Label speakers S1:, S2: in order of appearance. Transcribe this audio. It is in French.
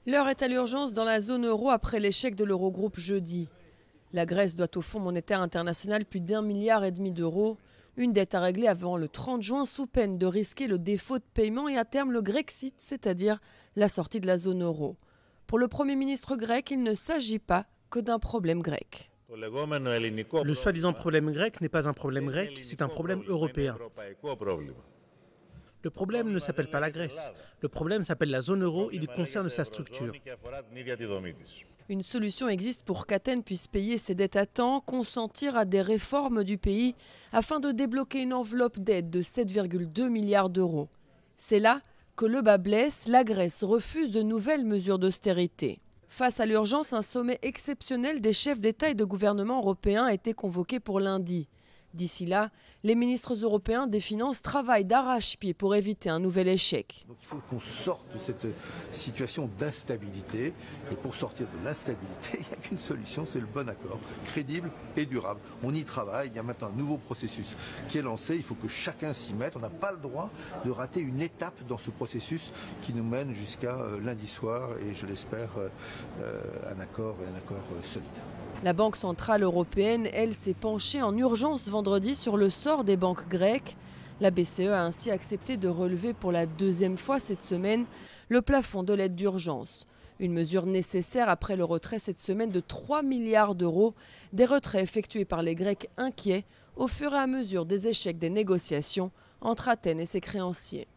S1: L'heure est à l'urgence dans la zone euro après l'échec de l'Eurogroupe jeudi. La Grèce doit au Fonds monétaire international plus d'1,5 milliard d'euros. Une dette à régler avant le 30 juin sous peine de risquer le défaut de paiement et à terme le Grexit, c'est-à-dire la sortie de la zone euro. Pour le Premier ministre grec, il ne s'agit pas que d'un problème grec.
S2: Le soi-disant problème grec n'est pas un problème grec, c'est un problème européen. Le problème ne s'appelle pas la Grèce. Le problème s'appelle la zone euro et il concerne sa structure.
S1: Une solution existe pour qu'Athènes puisse payer ses dettes à temps, consentir à des réformes du pays afin de débloquer une enveloppe d'aide de 7,2 milliards d'euros. C'est là que le bât blesse, la Grèce refuse de nouvelles mesures d'austérité. Face à l'urgence, un sommet exceptionnel des chefs d'État et de gouvernement européens a été convoqué pour lundi. D'ici là, les ministres européens des Finances travaillent d'arrache-pied pour éviter un nouvel échec.
S3: Donc il faut qu'on sorte de cette situation d'instabilité. Et pour sortir de l'instabilité, il n'y a qu'une solution, c'est le bon accord, crédible et durable. On y travaille, il y a maintenant un nouveau processus qui est lancé. Il faut que chacun s'y mette. On n'a pas le droit de rater une étape dans ce processus qui nous mène jusqu'à lundi soir et je l'espère un accord solide.
S1: La Banque centrale européenne, elle, s'est penchée en urgence vendredi sur le sort des banques grecques. La BCE a ainsi accepté de relever pour la deuxième fois cette semaine le plafond de l'aide d'urgence. Une mesure nécessaire après le retrait cette semaine de 3 milliards d'euros, des retraits effectués par les Grecs inquiets au fur et à mesure des échecs des négociations entre Athènes et ses créanciers.